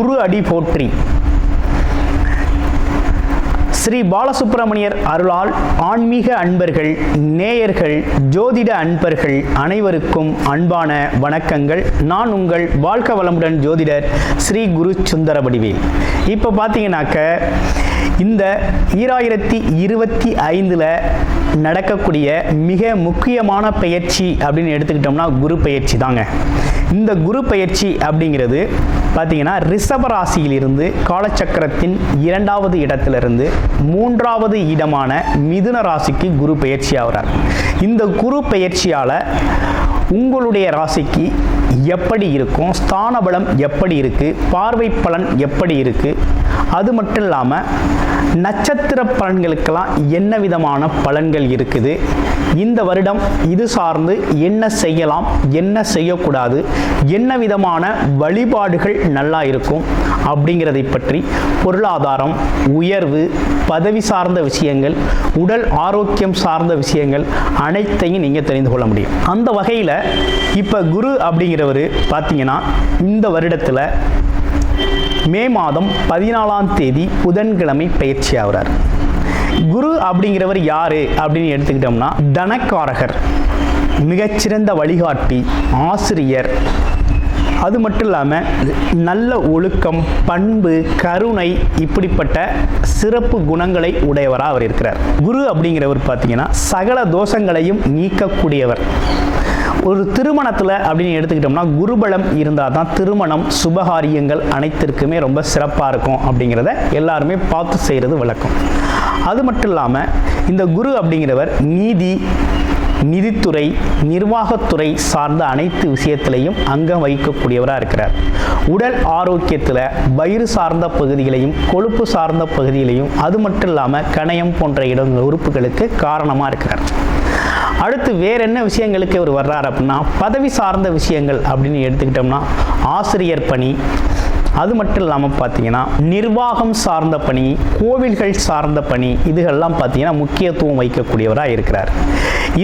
குரு அடி போற்றி. ஸ்ரீ பாலசுப்பிரமணியர் அருளால் ஆன்மீக அன்பர்கள், நேயர்கள், ஜோதிட அன்பர்கள் அனைவருக்கும் அன்பான வணக்கங்கள். நான் உங்கள் வாழ்க வளமுடன் ஜோதிடர் ஸ்ரீ குரு சுந்தரவடிவேல். இப்போ பார்த்தீங்கன்னாக்க இந்த 2025 நடக்கக்கூடிய மிக முக்கியமான பயிற்சி அப்படின்னு எடுத்துக்கிட்டோம்னா குரு பயிற்சி தாங்க. இந்த குரு பயிற்சி அப்படிங்கிறது பார்த்தீங்கன்னா ரிஷப ராசியிலிருந்து காலச்சக்கரத்தின் 2வது இடத்திலிருந்து 3வது இடமான மிதுன ராசிக்கு குரு பயிற்சி ஆகிறார். இந்த குரு பயிற்சியால் உங்களுடைய ராசிக்கு எப்படி இருக்கும், ஸ்தான பலம் எப்படி இருக்குது, பார்வை பலன் எப்படி இருக்குது, அது மட்டும் இல்லாமல் நட்சத்திர பலன்களுக்கெல்லாம் என்ன விதமான பலன்கள் இருக்குது, இந்த வருடம் இது சார்ந்து என்ன செய்யலாம், என்ன செய்யக்கூடாது, என்ன விதமான வழிபாடுகள் நல்லா இருக்கும் அப்படிங்கிறதை பற்றி பொருளாதாரம், உயர்வு, பதவி சார்ந்த விஷயங்கள், உடல் ஆரோக்கியம் சார்ந்த விஷயங்கள் அனைத்தையும் நீங்கள் தெரிந்து கொள்ள முடியும். அந்த வகையில் இப்போ குரு அப்படிங்கிறவர் பார்த்தீங்கன்னா இந்த வருடத்தில் மே மாதம் 14ஆம் தேதி புதன்கிழமை பயிற்சி ஆகிறார். குரு அப்படிங்கிறவர் யாரு அப்படின்னு எடுத்துக்கிட்டோம்னா தனக்காரகர், மிகச்சிறந்த வழிகாட்டி, ஆசிரியர், அது மட்டும் இல்லாமல் நல்ல ஒழுக்கம், பண்பு, கருணை இப்படிப்பட்ட சிறப்பு குணங்களை உடையவராக அவர் இருக்கிறார். குரு அப்படிங்கிறவர் பார்த்தீங்கன்னா சகல தோஷங்களையும் நீக்கக்கூடியவர். ஒரு திருமணத்தில் அப்படின்னு எடுத்துக்கிட்டோம்னா குருபலம் இருந்தால் தான் திருமணம், சுபகாரியங்கள் அனைத்திற்குமே ரொம்ப சிறப்பாக இருக்கும் அப்படிங்கிறத எல்லாருமே பார்த்து செய்கிறது வழக்கம். அது மட்டும் இல்லாமல் இந்த குரு அப்படிங்கிறவர் நீதி, நிதித்துறை, நிர்வாகத்துறை சார்ந்த அனைத்து விஷயத்திலையும் அங்கம் வகிக்கக்கூடியவராக இருக்கிறார். உடல் ஆரோக்கியத்தில் வயிறு சார்ந்த பகுதிகளையும், கொழுப்பு சார்ந்த பகுதிகளையும், அது மட்டும் இல்லாமல் கணையம் போன்ற உறுப்புகளுக்கு காரணமாக இருக்கிறார். அடுத்து வேற என்ன விஷயங்களுக்கு இவர் வர்றார் அப்படின்னா பதவி சார்ந்த விஷயங்கள் அப்படின்னு எடுத்துக்கிட்டோம்னா ஆசிரியர் பணி, அது மட்டும் இல்லாமல் பார்த்தீங்கன்னா நிர்வாகம் சார்ந்த பணி, கோவில்கள் சார்ந்த பணி, இதுகள்லாம் பார்த்தீங்கன்னா முக்கியத்துவம் வைக்கக்கூடியவராக இருக்கிறார்.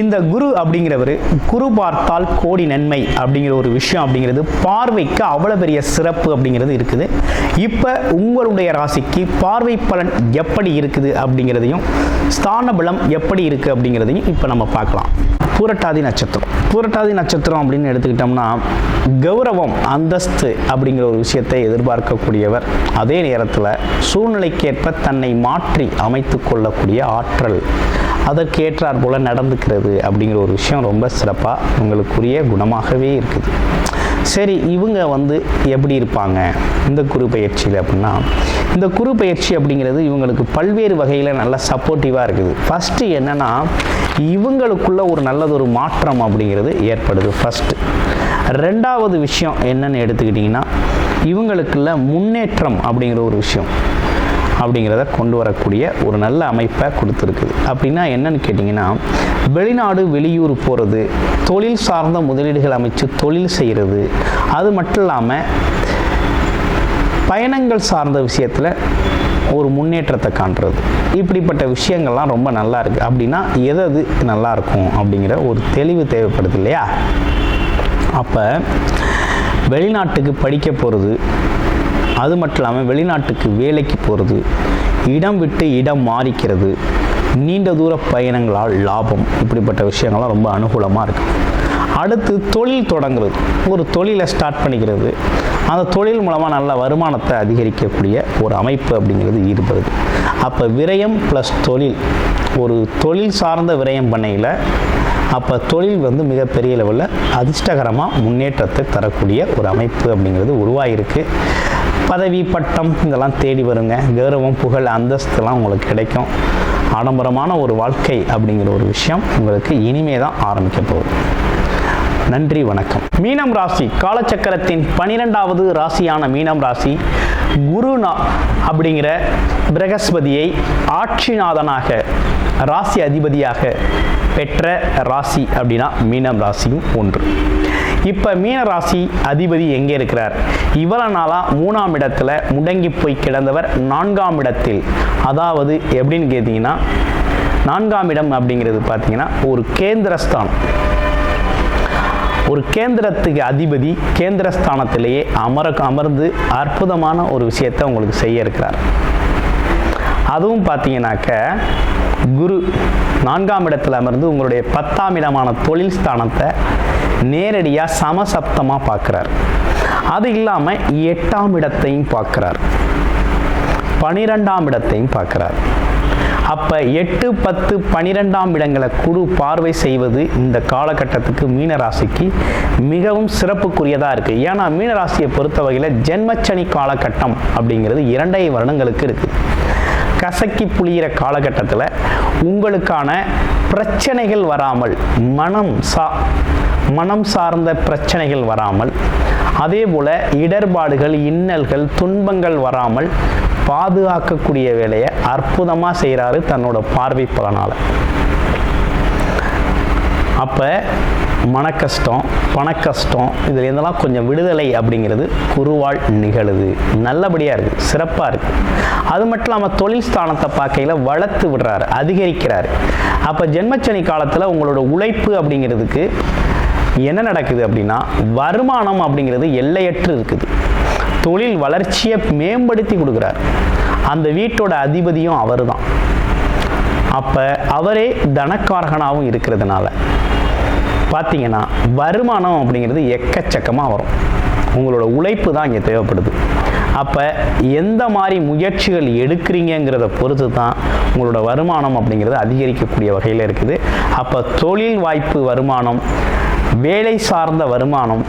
இந்த குரு அப்படிங்கிறவர் குரு பார்த்தால் கோடி நன்மை அப்படிங்கிற ஒரு விஷயம் அப்படிங்கிறது பார்வைக்கு அவ்வளோ பெரிய சிறப்பு அப்படிங்கிறது இருக்குது. இப்போ உங்களுடைய ராசிக்கு பார்வை பலன் எப்படி இருக்குது அப்படிங்கிறதையும், ஸ்தான பலம் எப்படி இருக்குது அப்படிங்கிறதையும் இப்போ நம்ம பார்க்கலாம். பூரட்டாதி நட்சத்திரம். பூரட்டாதி நட்சத்திரம் அப்படின்னு எடுத்துக்கிட்டோம்னா கௌரவம், அந்தஸ்து அப்படிங்கிற ஒரு விஷயத்தை எதிர்பார்க்கக்கூடியவர். அதே நேரத்தில் சூழ்நிலைக்கேற்ப தன்னை மாற்றி அமைத்து கொள்ளக்கூடிய ஆற்றல், அதற்கேற்றார் போல நடந்துக்கிறது அப்படிங்கிற ஒரு விஷயம் ரொம்ப சிறப்பாக உங்களுக்குரிய குணமாகவே இருக்குது. சரி, இவங்க எப்படி இருப்பாங்க இந்த குரு பயிற்சியில் அப்படின்னா, இந்த குரு பயிற்சி அப்படிங்கிறது இவங்களுக்கு பல்வேறு வகையில் நல்ல சப்போர்ட்டிவாக இருக்குது. ஃபஸ்ட்டு என்னென்னா இவங்களுக்குள்ள ஒரு நல்லதொரு மாற்றம் அப்படிங்கிறது ஏற்படுது ஃபஸ்ட்டு. ரெண்டாவது விஷயம் என்னன்னு எடுத்துக்கிட்டிங்கன்னா இவங்களுக்குள்ள முன்னேற்றம் அப்படிங்கிற ஒரு விஷயம் அப்படிங்கிறத கொண்டு வரக்கூடிய ஒரு நல்ல அமைப்பை கொடுத்துருக்குது. அப்படின்னா என்னன்னு கேட்டிங்கன்னா வெளிநாடு, வெளியூர் போகிறது, தொழில் சார்ந்த முதலீடுகள் அமைச்சு தொழில் செய்கிறது, அது மட்டும் இல்லாமல் பயணங்கள் சார்ந்த விஷயத்தில் ஒரு முன்னேற்றத்தை காண்றது, இப்படிப்பட்ட விஷயங்கள்லாம் ரொம்ப நல்லா இருக்குது. அப்படின்னா எது நல்லா இருக்கும் அப்படிங்கிற ஒரு தெளிவு தேவைப்படுது இல்லையா? அப்போ வெளிநாட்டுக்கு படிக்க போகிறது, அது மட்டும் இல்லாமல் வெளிநாட்டுக்கு வேலைக்கு போகிறது, இடம் விட்டு இடம் மாறிக்கிறது, நீண்ட தூர பயணங்களால் லாபம், இப்படிப்பட்ட விஷயங்கள்லாம் ரொம்ப அனுகூலமாக இருக்குது. அடுத்து தொழில் தொடங்குறது, ஒரு தொழிலை ஸ்டார்ட் பண்ணிக்கிறது, அந்த தொழில் மூலமாக நல்ல வருமானத்தை அதிகரிக்கக்கூடிய ஒரு அமைப்பு அப்படிங்கிறது ஈடுபடுது. அப்போ விரயம் ப்ளஸ் தொழில், ஒரு தொழில் சார்ந்த விரயம் பண்ணையில் அப்போ தொழில் மிகப்பெரிய லெவலில் அதிர்ஷ்டகரமாக முன்னேற்றத்தை தரக்கூடிய ஒரு அமைப்பு அப்படிங்கிறது உருவாகிருக்கு. பதவி, பட்டம் இதெல்லாம் தேடி வருங்க. கௌரவம், புகழ், அந்தஸ்துலாம் உங்களுக்கு கிடைக்கும். ஆடம்பரமான ஒரு வாழ்க்கை அப்படிங்கிற ஒரு விஷயம் உங்களுக்கு இனிமே தான் ஆரம்பிக்க போகுது. நன்றி, வணக்கம். மீனம் ராசி, காலச்சக்கரத்தின் 12வது ராசியான மீனம் ராசி குரு அப்படிங்கிற பிரகஸ்பதியை ஆட்சிநாதனாக, ராசி அதிபதியாக பெற்ற ராசி அப்படின்னா மீனம் ராசியும் ஒன்று. இப்போ மீன ராசி அதிபதி எங்கே இருக்கிறார்? இவ்வளவு நாளாக 3ஆம் இடத்துல முடங்கி போய் கிடந்தவர் 4ஆம் இடத்தில், அதாவது எப்படின்னு கேட்டிங்கன்னா 4ஆம் இடம் அப்படிங்கிறது பார்த்தீங்கன்னா ஒரு கேந்திரஸ்தானம். ஒரு கேந்திரத்துக்கு அதிபதி கேந்திரஸ்தானத்திலேயே அமர்ந்து அற்புதமான ஒரு விஷயத்தை உங்களுக்கு செய்ய இருக்கிறார். அதுவும் பார்த்தீங்கன்னாக்க குரு 4ஆம் இடத்துல அமர்ந்து உங்களுடைய 10ஆம் இடமான தொழில் ஸ்தானத்தை நேரடியாக சமசப்தமாக பார்க்குறார். அது இல்லாமல் 8ஆம் இடத்தையும் பார்க்குறார், 12ஆம் இடத்தையும் பார்க்குறார். அப்போ 8, 10, 12ஆம் இடங்களை குரு பார்வை செய்வது இந்த காலகட்டத்துக்கு மீனராசிக்கு மிகவும் சிறப்புக்குரியதாக இருக்குது. ஏன்னா மீனராசியை பொறுத்த வகையில் ஜென்மச்சனி காலகட்டம் அப்படிங்கிறது 2 வருடங்களுக்கு இருக்குது. கசக்கி புளிகிற காலகட்டத்தில் உங்களுக்கான பிரச்சனைகள் வராமல், மனம் சார்ந்த பிரச்சனைகள் வராமல், அதே போல் இடர்பாடுகள், இன்னல்கள், துன்பங்கள் வராமல் பாதுகாக்கக்கூடிய வேலையை அற்புதமாக செய்கிறாரு தன்னோட பார்வை பலனால். அப்போ மனக்கஷ்டம், பணக்கஷ்டம், இதில் இருந்தெல்லாம் கொஞ்சம் விடுதலை அப்படிங்கிறது குருவால் நிகழுது. நல்லபடியாக இருக்குது, சிறப்பாக இருக்குது. அது மட்டும் இல்லாமல் தொழில் ஸ்தானத்தை பார்க்கையில் வளர்த்து விடுறாரு, அதிகரிக்கிறாரு. அப்போ ஜென்மச்சனி காலத்தில் உங்களோட உழைப்பு அப்படிங்கிறதுக்கு என்ன நடக்குது அப்படின்னா, வருமானம் அப்படிங்கிறது எல்லையற்று இருக்குது. தொழில் வளர்ச்சியை மேம்படுத்தி கொடுக்குறார். அந்த வீட்டோட அதிபதியும் அவர் தான். அப்போ அவரே தனக்காரகனாகவும் இருக்கிறதுனால பார்த்தீங்கன்னா வருமானம் அப்படிங்கிறது எக்கச்சக்கமாக வரும். உங்களோட உழைப்பு தான் இங்கே தேவைப்படுது. அப்போ எந்த மாதிரி முயற்சிகள் எடுக்கிறீங்கிறத பொறுத்து தான் உங்களோட வருமானம் அப்படிங்கிறது அதிகரிக்கக்கூடிய வகையில் இருக்குது. அப்போ தொழில் வாய்ப்பு வருமானம், வேலை சார்ந்த வருமானம்,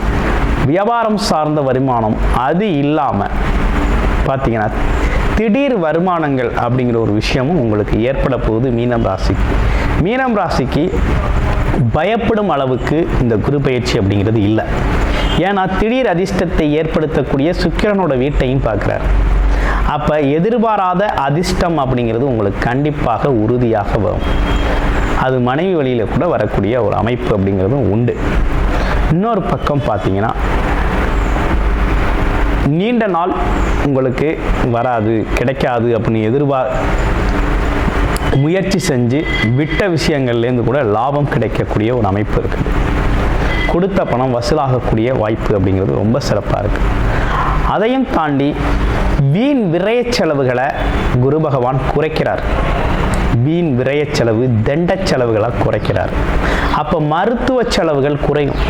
வியாபாரம் சார்ந்த வருமானம், அது இல்லாமல் பார்த்தீங்கன்னா திடீர் வருமானங்கள் அப்படிங்கிற ஒரு விஷயமும் உங்களுக்கு ஏற்பட போகுது மீனம் ராசிக்கு. மீனம் ராசிக்கு பயப்படும் அளவுக்கு இந்த குரு பயிற்சி அப்படிங்கிறது இல்லை. ஏன்னா திடீர் அதிர்ஷ்டத்தை ஏற்படுத்தக்கூடிய சுக்கிரனோட வீட்டையும் பார்க்குறார். அப்போ எதிர்பாராத அதிர்ஷ்டம் அப்படிங்கிறது உங்களுக்கு கண்டிப்பாக உறுதியாக வரும். அது மனைவி வழியில் கூட வரக்கூடிய ஒரு அமைப்பு அப்படிங்கிறதும் உண்டு. இன்னொரு பக்கம் பார்த்தீங்கன்னா நீண்ட நாள் உங்களுக்கு வராது, கிடைக்காது அப்படின்னு முயற்சி செஞ்சு விட்ட விஷயங்கள்லேருந்து கூட லாபம் கிடைக்கக்கூடிய ஒரு அமைப்பு இருக்குது. கொடுத்த பணம் வசூலாகக்கூடிய வாய்ப்பு அப்படிங்கிறது ரொம்ப சிறப்பாக இருக்குது. அதையும் தாண்டி வீண் விரய செலவுகளை குரு பகவான் குறைக்கிறார். வீண் விரய செலவு, தண்ட செலவுகளை குறைக்கிறார். அப்போ மருத்துவ செலவுகள் குறையும்.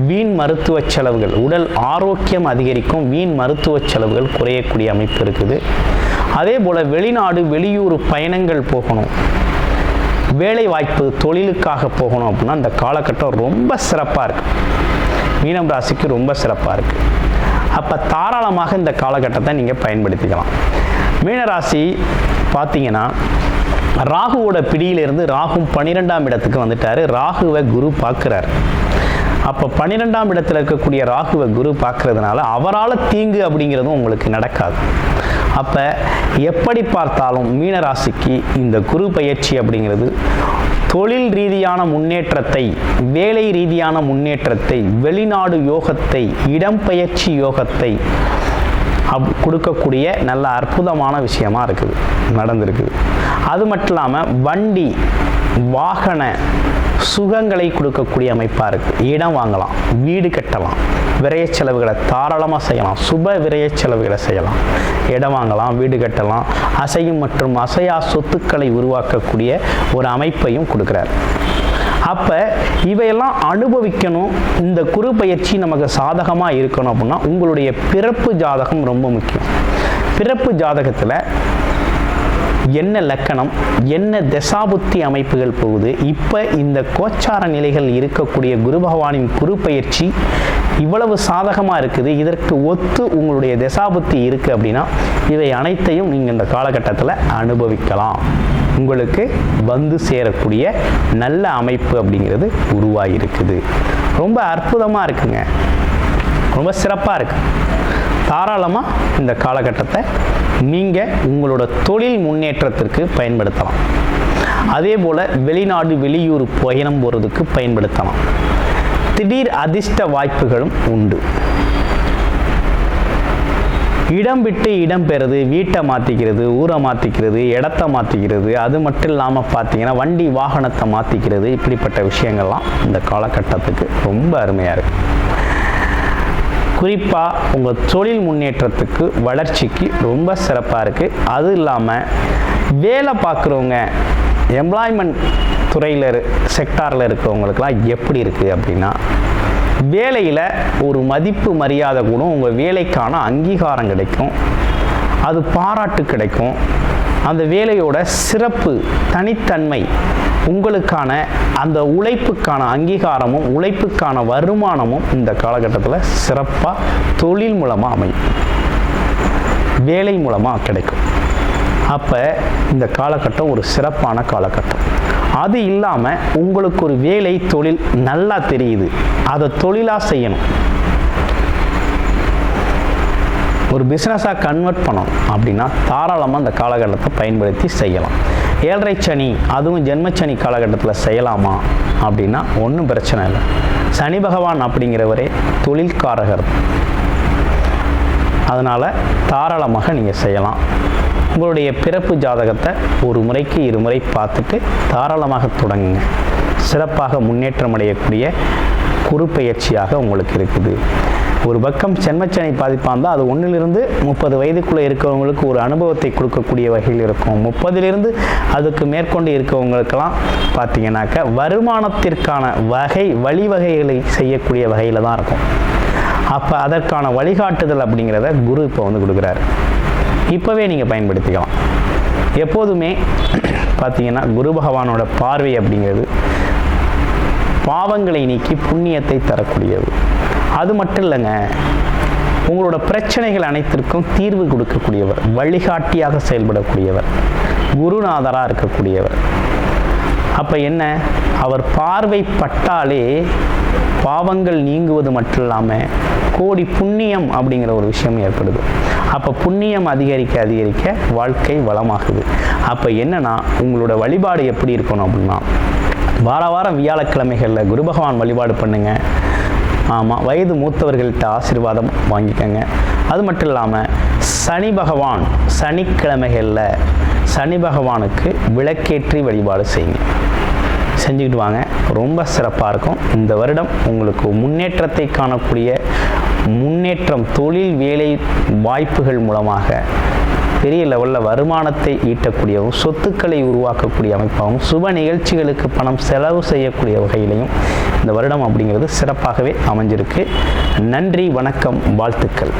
வீண் மருத்துவ செலவுகள், உடல் ஆரோக்கியம் அதிகரிக்கும். வீண் மருத்துவ செலவுகள் குறையக்கூடிய அமைப்பு இருக்குது. அதே போல் வெளிநாடு, வெளியூர் பயணங்கள் போகணும், வேலை வாய்ப்பு, தொழிலுக்காக போகணும் அப்படின்னா இந்த காலகட்டம் ரொம்ப சிறப்பாக இருக்குது. மீனம் ராசிக்கு ரொம்ப சிறப்பாக இருக்குது. அப்போ தாராளமாக இந்த காலகட்டத்தை நீங்கள் பயன்படுத்திக்கலாம். மீனராசி பார்த்தீங்கன்னா ராகுவோட பிடியிலிருந்து ராகு 12ஆம் இடத்துக்கு வந்துட்டார். ராகுவை குரு பார்க்குறார். அப்போ 12ஆம் இடத்துல இருக்கக்கூடிய ராகுவை குரு பார்க்கறதுனால அவரால் தீங்கு அப்படிங்கிறதும் உங்களுக்கு நடக்காது. அப்போ எப்படி பார்த்தாலும் மீனராசிக்கு இந்த குரு பயிற்சி அப்படிங்கிறது தொழில் ரீதியான முன்னேற்றத்தை, வேலை ரீதியான முன்னேற்றத்தை, வெளிநாடு யோகத்தை, இடம்பெயர்ச்சி யோகத்தை கொடுக்கக்கூடிய நல்ல அற்புதமான விஷயமா இருக்குது, நடந்திருக்குது. அது மட்டும் இல்லாமல் வண்டி, வாகன சுகங்களை கொடுக்கக்கூடிய அமைப்பாக இருக்குது. இடம் வாங்கலாம், வீடு கட்டலாம், விரய செலவுகளை தாராளமாக செய்யலாம், சுப விரய செலவுகளை செய்யலாம், இடம் வாங்கலாம், வீடு கட்டலாம், அசையும் மற்றும் அசையா சொத்துக்களை உருவாக்கக்கூடிய ஒரு அமைப்பையும் கொடுக்குறார். அப்போ இவையெல்லாம் அனுபவிக்கணும். இந்த குரு பயிற்சி நமக்கு சாதகமாக இருக்கணும் அப்படின்னா உங்களுடைய பிறப்பு ஜாதகம் ரொம்ப முக்கியம். பிறப்பு ஜாதகத்தில் என்ன லக்கணம், என்ன தசாபுத்தி அமைப்புகள் போகுது, இப்போ இந்த கோச்சார நிலைகள் இருக்கக்கூடிய குரு பகவானின் குரு பயிற்சி இவ்வளவு சாதகமாக இருக்குது, இதற்கு ஒத்து உங்களுடைய தசாபுத்தி இருக்குது அப்படின்னா இவை அனைத்தையும் நீங்கள் இந்த காலகட்டத்தில் அனுபவிக்கலாம். உங்களுக்கு வந்து சேரக்கூடிய நல்ல அமைப்பு அப்படிங்கிறது உருவாகிருக்குது. ரொம்ப அற்புதமாக இருக்குங்க, ரொம்ப சிறப்பாக இருக்குது. தாராளமாக இந்த காலகட்டத்தை நீங்கள் உங்களோட தொழில் முன்னேற்றத்திற்கு பயன்படுத்தலாம். அதே போல் வெளிநாடு, வெளியூர் பயணம் போகிறதுக்கு பயன்படுத்தலாம். திடீர் அதிர்ஷ்ட வாய்ப்புகளும் உண்டு. இடம் விட்டு இடம் பெறுது, வீட்டை மாற்றிக்கிறது, ஊரை மாற்றிக்கிறது, இடத்த மாற்றிக்கிறது, அது மட்டும் இல்லாமல் பார்த்தீங்கன்னா வண்டி வாகனத்தை மாற்றிக்கிறது, இப்படிப்பட்ட விஷயங்கள்லாம் இந்த காலகட்டத்துக்கு ரொம்ப அருமையாக இருக்குது. குறிப்பாக உங்கள் தொழில் முன்னேற்றத்துக்கு வளர்ச்சிக்கு ரொம்ப சிறப்பாக இருக்குது. அது இல்லாமல் வேலை பார்க்குறவங்க, எம்ப்ளாய்மெண்ட் துறையில் செக்டாரில் இருக்கிறவங்களுக்கெல்லாம் எப்படி இருக்குது அப்படின்னா, வேலையில் ஒரு மதிப்பு மரியாதை கூட, உங்கள் வேலைக்கான அங்கீகாரம் கிடைக்கும், அது பாராட்டு கிடைக்கும், அந்த வேலையோட சிறப்பு தனித்தன்மை, உங்களுக்கான அந்த உழைப்புக்கான அங்கீகாரமும் உழைப்புக்கான வருமானமும் இந்த காலகட்டத்தில் சிறப்பாக தொழில் மூலமாக அமையும், வேலை மூலமாக கிடைக்கும். அப்போ இந்த காலகட்டம் ஒரு சிறப்பான காலகட்டம். அது இல்லாமல் உங்களுக்கு ஒரு வேலை தொழில் நல்லா தெரியுது, அதை தொழிலாக செய்யணும், ஒரு பிஸ்னஸாக கன்வெர்ட் பண்ணணும் அப்படின்னா தாராளமாக அந்த காலகட்டத்தை பயன்படுத்தி செய்யலாம். 7.5 சனி, அதுவும் ஜென்மச்சனி காலகட்டத்தில் செய்யலாமா அப்படின்னா ஒன்றும் பிரச்சனை இல்லை. சனி பகவான் அப்படிங்கிறவரே தொழில்காரகர், அதனால் தாராளமாக நீங்கள் செய்யலாம். உங்களுடைய பிறப்பு ஜாதகத்தை ஒரு முறைக்கு 2 முறை பார்த்துட்டு தாராளமாக தொடங்குங்க. சிறப்பாக முன்னேற்றம் அடையக்கூடிய குரு பெயர்ச்சியாக உங்களுக்கு இருக்குது. ஒரு பக்கம் ஜென்மச்சனி பாதிப்பாக இருந்தால் அது 1லிருந்து 30 வயதுக்குள்ளே இருக்கிறவங்களுக்கு ஒரு அனுபவத்தை கொடுக்கக்கூடிய வகையில் இருக்கும். 30லிருந்து அதுக்கு மேற்கொண்டு இருக்கிறவங்களுக்கெல்லாம் பார்த்தீங்கன்னாக்க வருமானத்திற்கான வழிவகைகளை செய்யக்கூடிய வகையில் தான் இருக்கும். அப்போ அதற்கான வழிகாட்டுதல் அப்படிங்கிறத குரு இப்போ வந்து கொடுக்குறாரு. இப்போவே நீங்கள் பயன்படுத்திக்கலாம். எப்போதுமே பார்த்தீங்கன்னா குரு பகவானோட பார்வை அப்படிங்கிறது பாவங்களை நீக்கி புண்ணியத்தை தரக்கூடியது. அது மட்டும் இல்லைங்க, உங்களோட பிரச்சனைகள் அனைத்திற்கும் தீர்வு கொடுக்கக்கூடியவர், வழிகாட்டியாக செயல்படக்கூடியவர், குருநாதராக இருக்கக்கூடியவர். அப்போ என்ன, அவர் பார்வை பட்டாலே பாவங்கள் நீங்குவது மட்டும் இல்லாமல் கோடி புண்ணியம் அப்படிங்கிற ஒரு விஷயம் ஏற்படுது. அப்போ புண்ணியம் அதிகரிக்க அதிகரிக்க வாழ்க்கை வளமாகுது. அப்போ என்னன்னா, உங்களோட வழிபாடு எப்படி இருக்கணும் அப்படின்னா, வாரம் வியாழக்கிழமைகளில் குரு பகவான் வழிபாடு பண்ணுங்க. ஆமாம், வயது மூத்தவர்கள்ட்ட ஆசீர்வாதம் வாங்கிக்கோங்க. அது மட்டும் இல்லாமல் சனி பகவான் சனிக்கிழமைகளில் சனி பகவானுக்கு விளக்கேற்றி வழிபாடு செய்யுங்க, செஞ்சுக்கிட்டு வாங்க. ரொம்ப சிறப்பாக இருக்கும். இந்த வருடம் உங்களுக்கு முன்னேற்றத்தை காணக்கூடிய முன்னேற்றம், தொழில் வேலை வாய்ப்புகள் மூலமாக பெரிய லெவலில் வருமானத்தை ஈட்டக்கூடியவும் சொத்துக்களை உருவாக்கக்கூடிய அமைப்பாகவும் சுப நிகழ்ச்சிகளுக்கு பணம் செலவு செய்யக்கூடிய வகையிலையும் இந்த வருடம் அப்படிங்கிறது சிறப்பாகவே அமைஞ்சிருக்கு. நன்றி, வணக்கம், வாழ்த்துக்கள்.